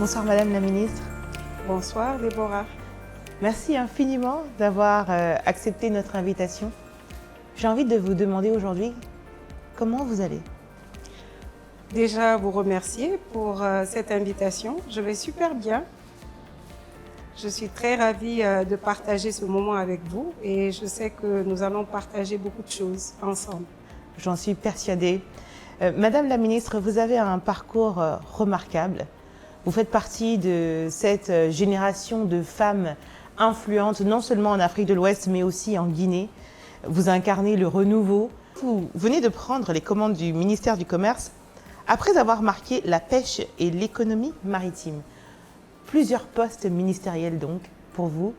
Bonsoir Madame la Ministre. Bonsoir Déborah. Merci infiniment d'avoir accepté notre invitation. J'ai envie de vous demander aujourd'hui comment vous allez. Déjà vous remercier pour cette invitation. Je vais super bien. Je suis très ravie de partager ce moment avec vous et je sais que nous allons partager beaucoup de choses ensemble. J'en suis persuadée. Madame la Ministre, vous avez un parcours remarquable. Vous faites partie de cette génération de femmes influentes, non seulement en Afrique de l'Ouest, mais aussi en Guinée. Vous incarnez le renouveau. Vous venez de prendre les commandes du ministère du Commerce après avoir marqué la pêche et l'économie maritime. Plusieurs postes ministériels donc pour vous.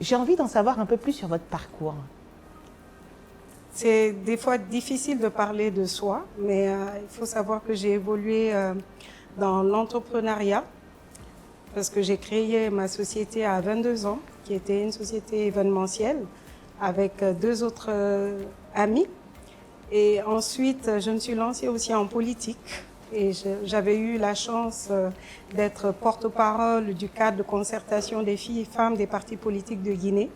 J'ai envie d'en savoir un peu plus sur votre parcours. C'est des fois difficile de parler de soi, mais il faut savoir que j'ai évolué dans l'entrepreneuriat parce que j'ai créé ma société à 22 ans, qui était une société événementielle avec deux autres amis. Et ensuite, je me suis lancée aussi en politique et j'avais eu la chance d'être porte-parole du cadre de concertation des filles et femmes des partis politiques de Guinée.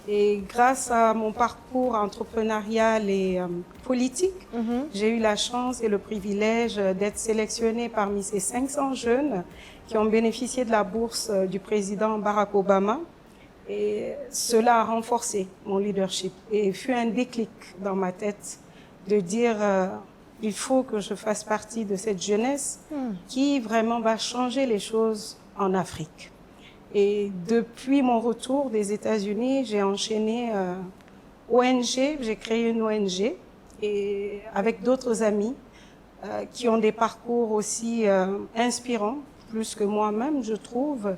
Et grâce à mon parcours entrepreneurial et politique, j'ai eu la chance et le privilège d'être sélectionnée parmi ces 500 jeunes qui ont bénéficié de la bourse du président Barack Obama. Et cela a renforcé mon leadership et fut un déclic dans ma tête de dire il faut que je fasse partie de cette jeunesse qui vraiment va changer les choses en Afrique. Et depuis mon retour des États-Unis, j'ai enchaîné ONG, j'ai créé une ONG et avec d'autres amis qui ont des parcours aussi inspirants, plus que moi-même, je trouve,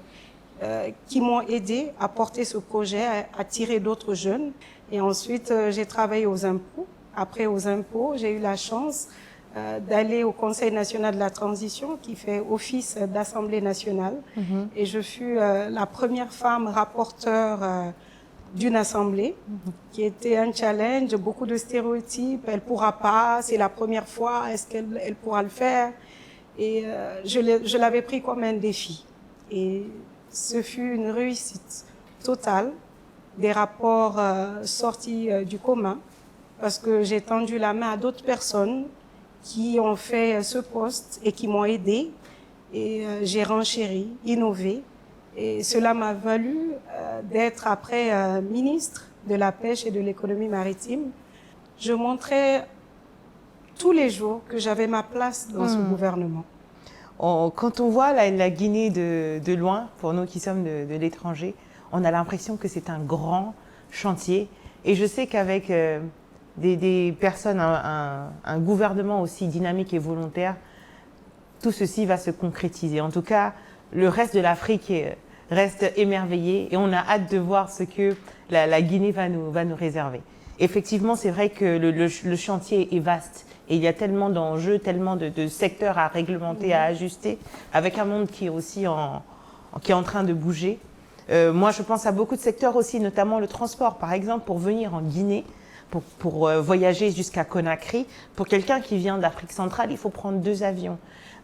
qui m'ont aidé à porter ce projet, à attirer d'autres jeunes. Et ensuite, j'ai travaillé aux impôts. Après, aux impôts, j'ai eu la chance d'aller au Conseil national de la transition qui fait office d'Assemblée nationale. Et je fus la première femme rapporteure d'une assemblée qui était un challenge, beaucoup de stéréotypes. Elle pourra pas, c'est la première fois, est-ce qu'elle pourra le faire? Et je l'avais pris comme un défi. Et ce fut une réussite totale, des rapports sortis du commun, parce que j'ai tendu la main à d'autres personnes qui ont fait ce poste et qui m'ont aidé. Et j'ai renchéri, innové. Et cela m'a valu d'être après ministre de la Pêche et de l'Économie maritime. Je montrais tous les jours que j'avais ma place dans ce gouvernement. Quand on voit la Guinée de loin, pour nous qui sommes de l'étranger, on a l'impression que c'est un grand chantier. Et je sais qu'avec des personnes, un gouvernement aussi dynamique et volontaire, tout ceci va se concrétiser. En tout cas, le reste de l'Afrique reste émerveillé et on a hâte de voir ce que la Guinée va nous réserver. Effectivement, c'est vrai que le chantier est vaste et il y a tellement d'enjeux, tellement de secteurs à réglementer, à ajuster, avec un monde qui est aussi qui est en train de bouger. Moi, je pense à beaucoup de secteurs aussi, notamment le transport. Par exemple, pour venir en Guinée, pour voyager jusqu'à Conakry, pour quelqu'un qui vient d'Afrique centrale, il faut prendre 2 avions.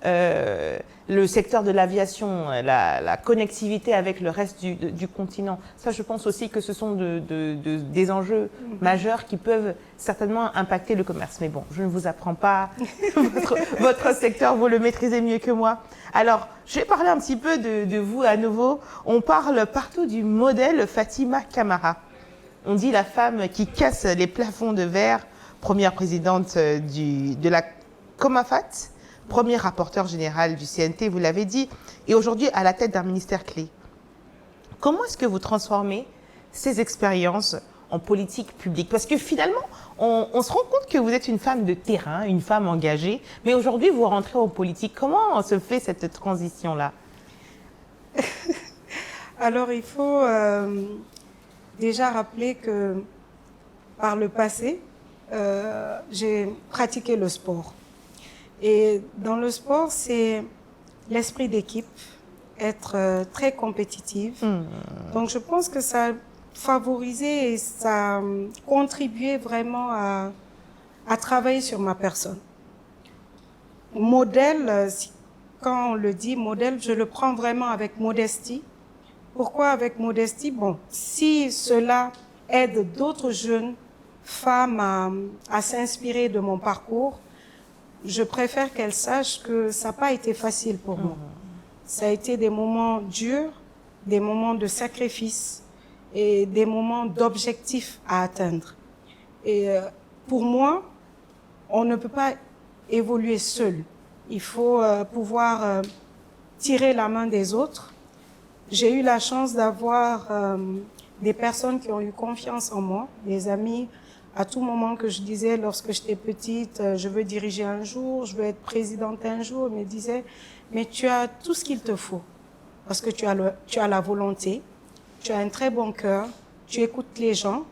Le secteur de l'aviation, la connectivité avec le reste du continent, ça je pense aussi que ce sont des enjeux majeurs qui peuvent certainement impacter le commerce. Mais bon, je ne vous apprends pas, votre secteur, vous le maîtrisez mieux que moi. Alors, je vais parler un petit peu de vous à nouveau. On parle partout du modèle Fatima Camara. On dit la femme qui casse les plafonds de verre, première présidente de la Comafat, premier rapporteur général du CNT, vous l'avez dit, et aujourd'hui à la tête d'un ministère clé. Comment est-ce que vous transformez ces expériences en politique publique? Parce que finalement, on se rend compte que vous êtes une femme de terrain, une femme engagée, mais aujourd'hui vous rentrez en politique. Comment se fait cette transition-là? Alors il faut déjà rappeler que par le passé, j'ai pratiqué le sport. Et dans le sport, c'est l'esprit d'équipe, être très compétitive. Donc je pense que ça a favorisé et ça a contribué vraiment à travailler sur ma personne. Modèle, quand on le dit modèle, je le prends vraiment avec modestie. Pourquoi avec modestie? Bon, si cela aide d'autres jeunes femmes à s'inspirer de mon parcours, je préfère qu'elles sachent que ça n'a pas été facile pour moi. Ça a été des moments durs, des moments de sacrifice et des moments d'objectifs à atteindre. Et pour moi, on ne peut pas évoluer seul. Il faut pouvoir tirer la main des autres. J'ai eu la chance d'avoir des personnes qui ont eu confiance en moi, des amis. À tout moment que je disais, lorsque j'étais petite, je veux diriger un jour, je veux être présidente un jour, ils me disaient, mais tu as tout ce qu'il te faut. Parce que tu as la volonté, tu as un très bon cœur, tu écoutes les gens,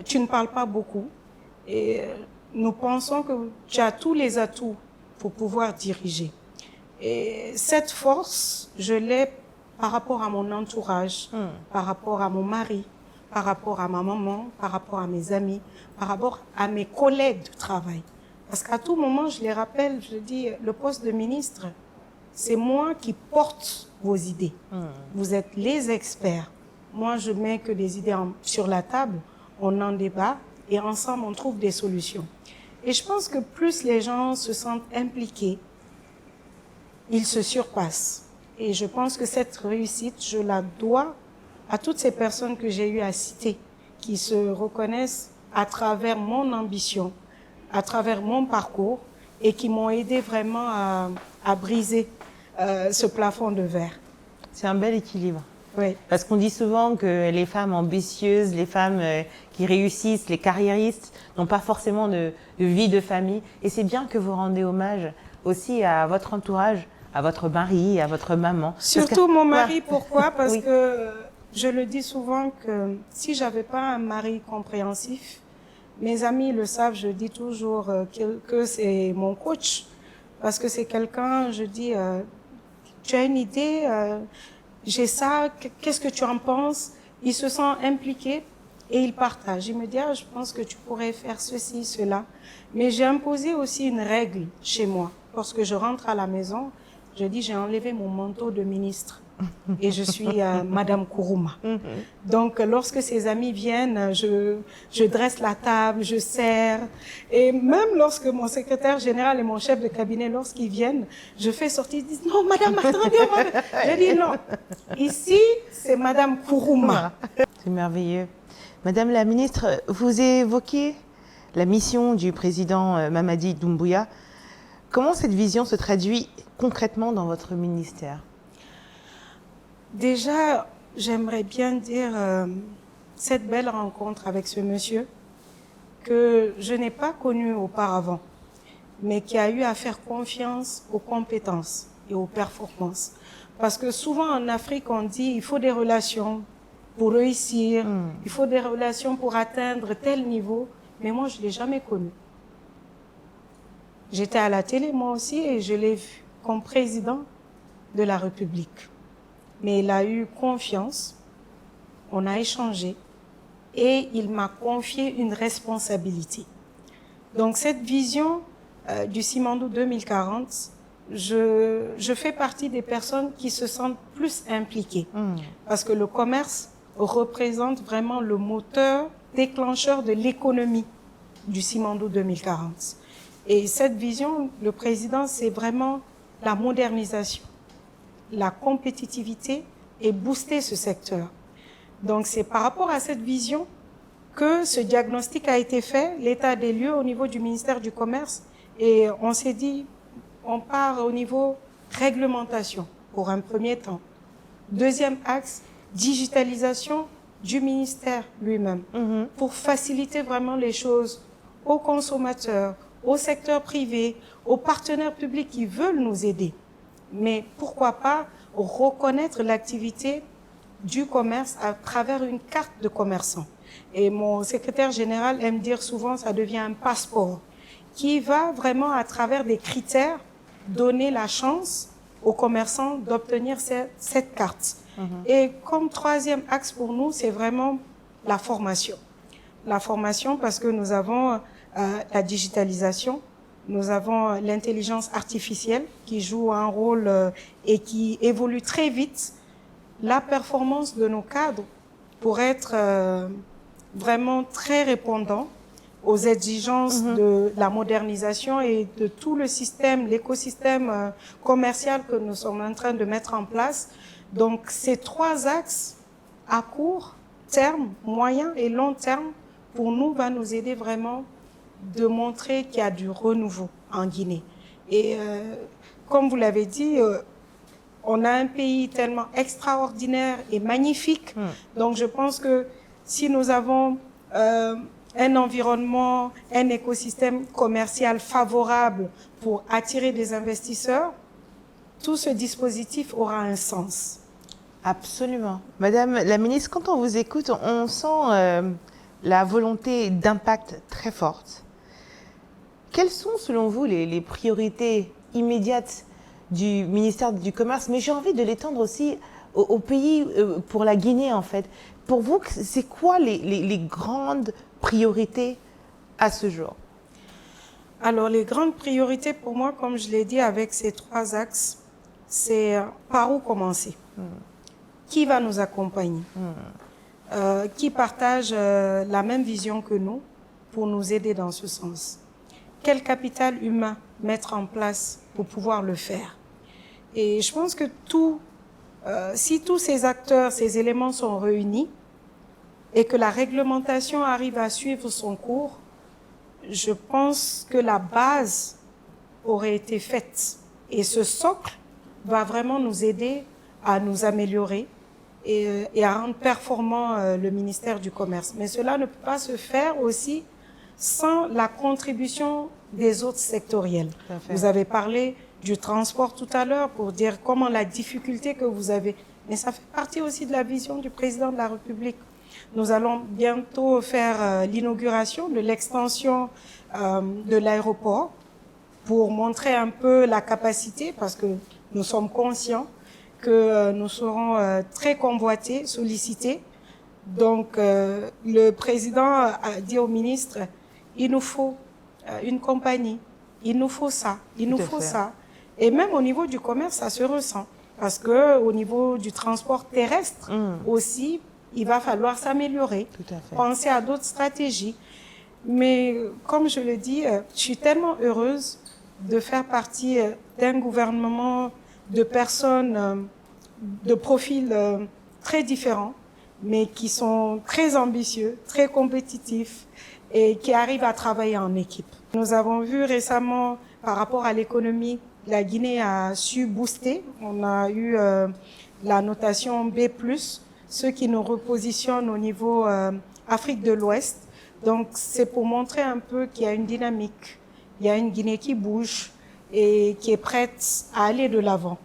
tu ne parles pas beaucoup. Et nous pensons que tu as tous les atouts pour pouvoir diriger. Et cette force, je l'ai par rapport à mon entourage, par rapport à mon mari, par rapport à ma maman, par rapport à mes amis, par rapport à mes collègues de travail. Parce qu'à tout moment, je les rappelle, je dis, le poste de ministre, c'est moi qui porte vos idées. Vous êtes les experts. Moi, je mets que les idées sur la table, on en débat et ensemble, on trouve des solutions. Et je pense que plus les gens se sentent impliqués, ils se surpassent. Et je pense que cette réussite, je la dois à toutes ces personnes que j'ai eu à citer, qui se reconnaissent à travers mon ambition, à travers mon parcours, et qui m'ont aidé vraiment à briser ce plafond de verre. C'est un bel équilibre. Oui. Parce qu'on dit souvent que les femmes ambitieuses, les femmes qui réussissent, les carriéristes, n'ont pas forcément de vie de famille. Et c'est bien que vous rendez hommage aussi à votre entourage, à votre mari, à votre maman. Surtout mon mari, pourquoi? Parce que je le dis souvent que si j'avais pas un mari compréhensif, mes amis le savent, je dis toujours que c'est mon coach. Parce que c'est quelqu'un, je dis, tu as une idée, j'ai ça, qu'est-ce que tu en penses? Il se sent impliqué et il partage. Il me dit, je pense que tu pourrais faire ceci, cela. Mais j'ai imposé aussi une règle chez moi. Lorsque je rentre à la maison, je dis, j'ai enlevé mon manteau de ministre et je suis Madame Kourouma. Donc, lorsque ses amis viennent, je dresse la table, je sers. Et même lorsque mon secrétaire général et mon chef de cabinet, lorsqu'ils viennent, je fais sortir, ils disent, non, madame, attendez, madame. Je dis, non, ici, c'est Madame Kourouma. C'est merveilleux. Madame la ministre, vous évoquez la mission du président Mamadi Doumbouya. Comment cette vision se traduit concrètement dans votre ministère? Déjà, j'aimerais bien dire cette belle rencontre avec ce monsieur que je n'ai pas connu auparavant, mais qui a eu à faire confiance aux compétences et aux performances. Parce que souvent en Afrique, on dit il faut des relations pour réussir, il faut des relations pour atteindre tel niveau, mais moi, je ne l'ai jamais connu. J'étais à la télé, moi aussi, et je l'ai vu comme président de la République. Mais il a eu confiance, on a échangé, et il m'a confié une responsabilité. Donc cette vision du Simandou 2040, je fais partie des personnes qui se sentent plus impliquées. Parce que le commerce représente vraiment le moteur déclencheur de l'économie du Simandou 2040. Et cette vision, le président, c'est vraiment la modernisation, la compétitivité et booster ce secteur. Donc c'est par rapport à cette vision que ce diagnostic a été fait, l'état des lieux au niveau du ministère du Commerce, et on s'est dit, on part au niveau réglementation pour un premier temps. Deuxième axe, digitalisation du ministère lui-même, pour faciliter vraiment les choses aux consommateurs, au secteur privé, aux partenaires publics qui veulent nous aider. Mais pourquoi pas reconnaître l'activité du commerce à travers une carte de commerçant. Et mon secrétaire général aime dire souvent, ça devient un passeport qui va vraiment à travers des critères donner la chance aux commerçants d'obtenir cette carte. Et comme troisième axe pour nous, c'est vraiment la formation. La formation parce que nous avons la digitalisation, Nous avons l'intelligence artificielle qui joue un rôle et qui évolue très vite. La performance de nos cadres pour être vraiment très répondant aux exigences de la modernisation et de tout le système, l'écosystème commercial que nous sommes en train de mettre en place. Donc, ces 3 axes à court terme, moyen et long terme, pour nous, va nous aider vraiment de montrer qu'il y a du renouveau en Guinée. Et comme vous l'avez dit, on a un pays tellement extraordinaire et magnifique. Donc, je pense que si nous avons un environnement, un écosystème commercial favorable pour attirer des investisseurs, tout ce dispositif aura un sens. Absolument. Madame la ministre, quand on vous écoute, on sent la volonté d'impact très forte. Quelles sont, selon vous, les priorités immédiates du ministère du Commerce? Mais j'ai envie de l'étendre aussi au pays, pour la Guinée, en fait. Pour vous, c'est quoi les grandes priorités à ce jour? Alors, les grandes priorités pour moi, comme je l'ai dit, avec ces 3 axes, c'est par où commencer? Qui va nous accompagner? Qui partage la même vision que nous pour nous aider dans ce sens? Quel capital humain mettre en place pour pouvoir le faire? Et je pense que si tous ces acteurs, ces éléments sont réunis et que la réglementation arrive à suivre son cours, je pense que la base aurait été faite. Et ce socle va vraiment nous aider à nous améliorer et à rendre performant le ministère du Commerce. Mais cela ne peut pas se faire aussi sans la contribution des autres sectoriels. Vous avez parlé du transport tout à l'heure pour dire comment la difficulté que vous avez. Mais ça fait partie aussi de la vision du président de la République. Nous allons bientôt faire l'inauguration de l'extension de l'aéroport pour montrer un peu la capacité, parce que nous sommes conscients que nous serons très convoités, sollicités. Donc, le président a dit au ministre, il nous faut une compagnie, il nous faut ça, il nous faut ça. Et même au niveau du commerce, ça se ressent. Parce que au niveau du transport terrestre aussi, il va falloir s'améliorer, penser à d'autres stratégies. Mais comme je le dis, je suis tellement heureuse de faire partie d'un gouvernement de personnes de profils très différents, mais qui sont très ambitieux, très compétitifs et qui arrivent à travailler en équipe. Nous avons vu récemment, par rapport à l'économie, la Guinée a su booster. On a eu la notation B+, ce qui nous repositionne au niveau Afrique de l'Ouest. Donc, c'est pour montrer un peu qu'il y a une dynamique. Il y a une Guinée qui bouge et qui est prête à aller de l'avant.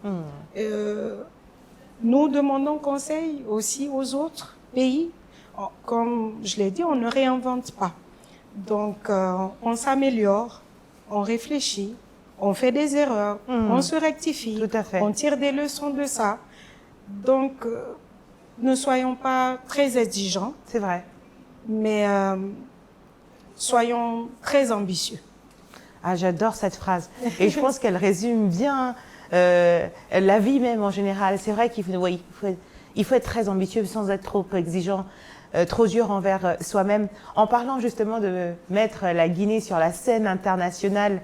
Nous demandons conseil aussi aux autres pays. Comme je l'ai dit, on ne réinvente pas. Donc, on s'améliore, on réfléchit, on fait des erreurs, on se rectifie, on tire des leçons de ça. Donc, ne soyons pas très exigeants. C'est vrai. Mais soyons très ambitieux. Ah, j'adore cette phrase. Et je pense qu'elle résume bien la vie même en général. C'est vrai qu'il faut être très ambitieux sans être trop exigeant, trop dur envers soi-même. En parlant justement de mettre la Guinée sur la scène internationale,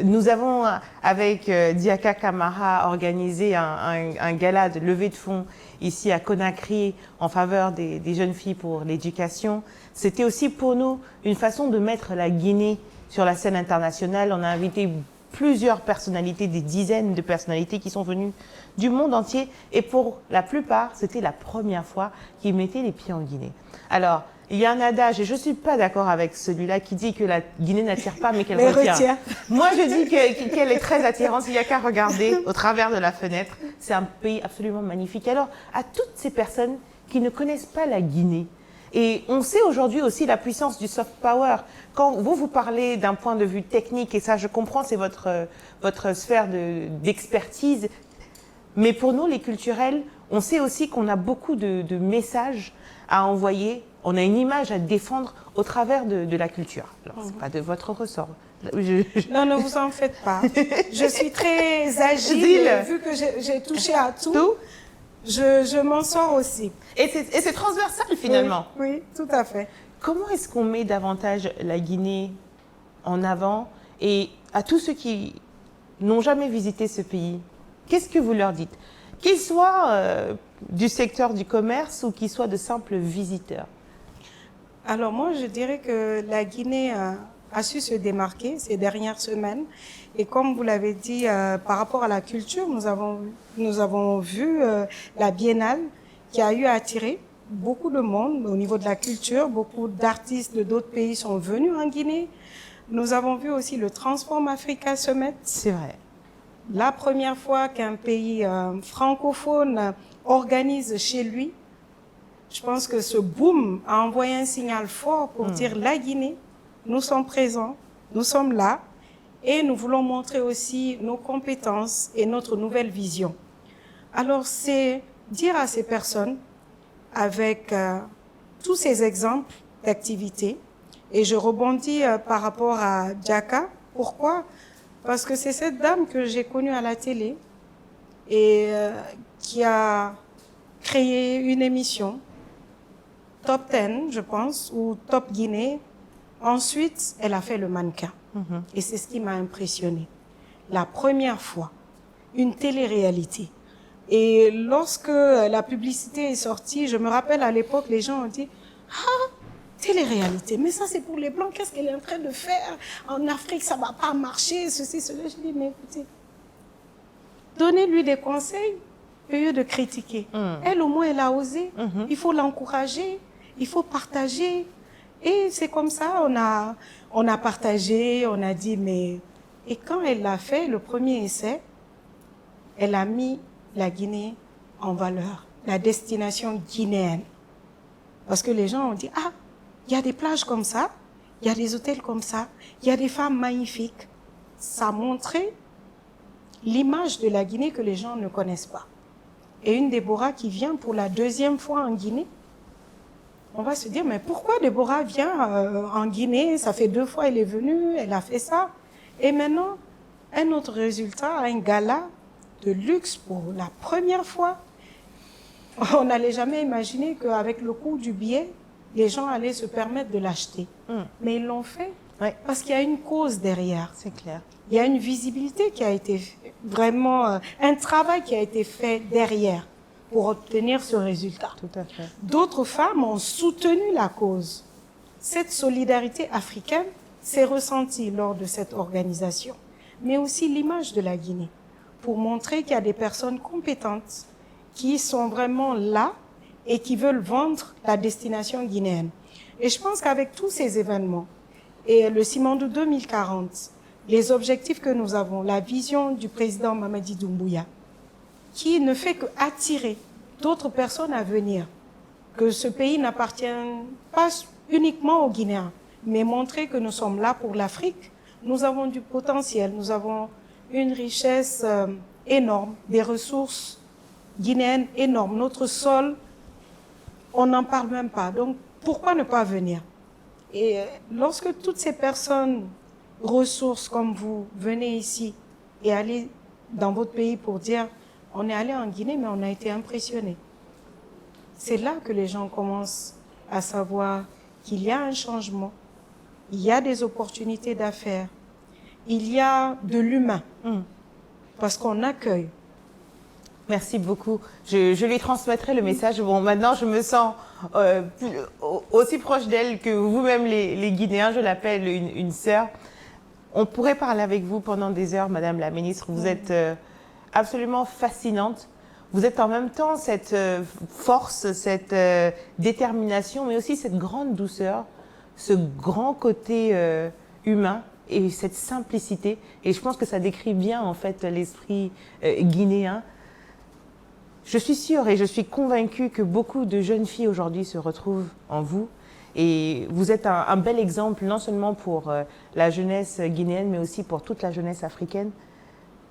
nous avons avec Diaka Camara organisé un gala de levée de fonds ici à Conakry en faveur des jeunes filles pour l'éducation. C'était aussi pour nous une façon de mettre la Guinée sur la scène internationale. On a invité plusieurs personnalités, des dizaines de personnalités qui sont venues du monde entier. Et pour la plupart, c'était la première fois qu'ils mettaient les pieds en Guinée. Alors, il y a un adage, et je ne suis pas d'accord avec celui-là qui dit que la Guinée n'attire pas, mais qu'elle retient. Moi, je dis qu'elle est très attirante. Il n'y a qu'à regarder au travers de la fenêtre. C'est un pays absolument magnifique. Alors, à toutes ces personnes qui ne connaissent pas la Guinée, et on sait aujourd'hui aussi la puissance du soft power. Quand vous parlez d'un point de vue technique, et ça je comprends, c'est votre sphère d'expertise, mais pour nous les culturels, on sait aussi qu'on a beaucoup de messages à envoyer, on a une image à défendre au travers de la culture. Alors c'est pas de votre ressort, Non, ne vous en faites pas. Je suis très agile, vu que j'ai touché à tout. Je m'en sors aussi. Et c'est transversal finalement. Oui, oui, tout à fait. Comment est-ce qu'on met davantage la Guinée en avant et à tous ceux qui n'ont jamais visité ce pays, qu'est-ce que vous leur dites? Qu'ils soient du secteur du commerce ou qu'ils soient de simples visiteurs. Alors moi, je dirais que la Guinée a su se démarquer ces dernières semaines. Et comme vous l'avez dit, par rapport à la culture, nous avons vu la Biennale qui a eu à attirer beaucoup de monde au niveau de la culture. Beaucoup d'artistes de d'autres pays sont venus en Guinée. Nous avons vu aussi le Transform Africa Summit. C'est vrai. La première fois qu'un pays francophone organise chez lui. Je pense que ce boom a envoyé un signal fort pour dire la Guinée, nous sommes présents, nous sommes là et nous voulons montrer aussi nos compétences et notre nouvelle vision. Alors c'est dire à ces personnes avec tous ces exemples d'activités et je rebondis par rapport à Djaka. Pourquoi? Parce que c'est cette dame que j'ai connue à la télé et qui a créé une émission Top 10, je pense, ou Top Guinée. Ensuite, elle a fait le mannequin. Et c'est ce qui m'a impressionnée. La première fois, une télé-réalité. Et lorsque la publicité est sortie, je me rappelle à l'époque, les gens ont dit « Ah, télé-réalité, mais ça c'est pour les Blancs, qu'est-ce qu'elle est en train de faire? En Afrique, ça ne va pas marcher, ceci, cela. » Je dis « Mais écoutez, donnez-lui des conseils au lieu de critiquer. Elle, au moins, elle a osé. Il faut l'encourager. Il faut partager. Et c'est comme ça, on a partagé, on a dit, mais... Et quand elle l'a fait, le premier essai, elle a mis la Guinée en valeur, la destination guinéenne. Parce que les gens ont dit, ah, il y a des plages comme ça, il y a des hôtels comme ça, il y a des femmes magnifiques. Ça montrait l'image de la Guinée que les gens ne connaissent pas. Et une Déborah qui vient pour la deuxième fois en Guinée, on va se dire, mais pourquoi Déborah vient en Guinée? Ça fait 2 fois elle est venue, elle a fait ça. Et maintenant, un autre résultat, un gala de luxe pour la première fois. On n'allait jamais imaginer qu'avec le coût du billet, les gens allaient se permettre de l'acheter. Mais ils l'ont fait parce qu'il y a une cause derrière. C'est clair. Il y a une visibilité qui a été vraiment, un travail qui a été fait derrière pour obtenir ce résultat. Tout à fait. D'autres femmes ont soutenu la cause. Cette solidarité africaine s'est ressentie lors de cette organisation, mais aussi l'image de la Guinée, pour montrer qu'il y a des personnes compétentes qui sont vraiment là et qui veulent vendre la destination guinéenne. Et je pense qu'avec tous ces événements, et le Simandou 2040, les objectifs que nous avons, la vision du président Mamadi Doumbouya, qui ne fait qu'attirer d'autres personnes à venir, que ce pays n'appartient pas uniquement aux Guinéens, mais montrer que nous sommes là pour l'Afrique. Nous avons du potentiel, nous avons une richesse énorme, des ressources guinéennes énormes. Notre sol, on n'en parle même pas. Donc, pourquoi ne pas venir? Et lorsque toutes ces personnes ressources comme vous venez ici et allez dans votre pays pour dire on est allé en Guinée mais on a été impressionné. C'est là que les gens commencent à savoir qu'il y a un changement, il y a des opportunités d'affaires, il y a de l'humain parce qu'on accueille. Merci beaucoup. Je lui transmettrai le message. Bon, maintenant, je me sens aussi proche d'elle que vous-même, les Guinéens. Je l'appelle une sœur. On pourrait parler avec vous pendant des heures, Madame la Ministre. Vous êtes absolument fascinante. Vous êtes en même temps cette force, cette détermination, mais aussi cette grande douceur, ce grand côté humain et cette simplicité. Et je pense que ça décrit bien, en fait, l'esprit guinéen. Je suis sûre et je suis convaincue que beaucoup de jeunes filles aujourd'hui se retrouvent en vous. Et vous êtes un bel exemple, non seulement pour la jeunesse guinéenne, mais aussi pour toute la jeunesse africaine.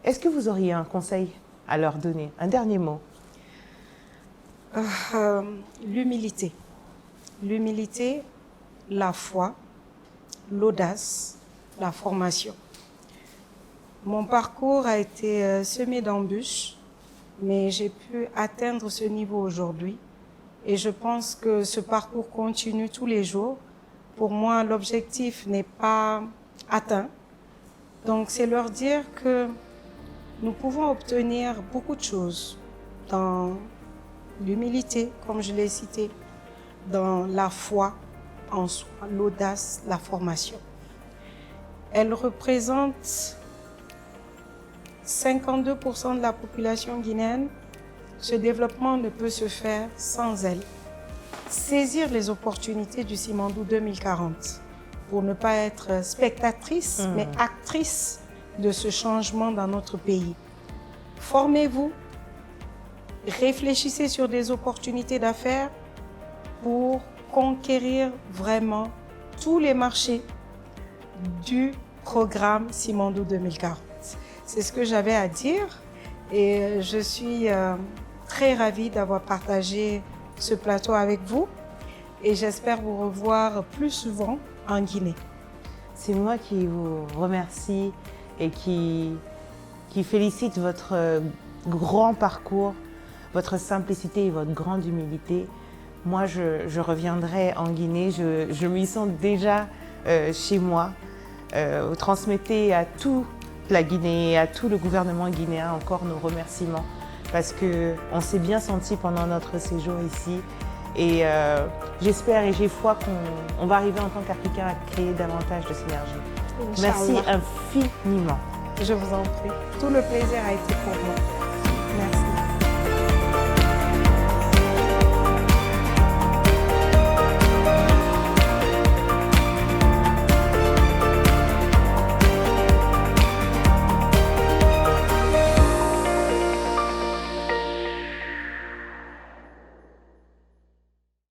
Est-ce que vous auriez un conseil à leur donner? Un dernier mot. L'humilité. L'humilité, la foi, l'audace la formation. Mon parcours a été semé d'embûches, mais j'ai pu atteindre ce niveau aujourd'hui. Et je pense que ce parcours continue tous les jours. Pour moi, l'objectif n'est pas atteint. Donc, c'est leur dire que nous pouvons obtenir beaucoup de choses dans l'humilité, comme je l'ai cité, dans la foi en soi, l'audace, la formation. Elle représente 52% de la population guinéenne. Ce développement ne peut se faire sans elle. Saisir les opportunités du Simandou 2040 pour ne pas être spectatrice, mais actrice de ce changement dans notre pays. Formez-vous, réfléchissez sur des opportunités d'affaires pour conquérir vraiment tous les marchés du programme Simandou 2040. C'est ce que j'avais à dire et je suis très ravie d'avoir partagé ce plateau avec vous et j'espère vous revoir plus souvent en Guinée. C'est moi qui vous remercie et qui félicite votre grand parcours, votre simplicité et votre grande humilité. Moi, je reviendrai en Guinée, je m'y sens déjà chez moi. Vous transmettez à toute la Guinée, à tout le gouvernement guinéen encore nos remerciements parce qu'on s'est bien senti pendant notre séjour ici et j'espère et j'ai foi qu'on va arriver en tant qu'Africains à créer davantage de synergie. Merci infiniment. Je vous en prie. Tout le plaisir a été pour moi.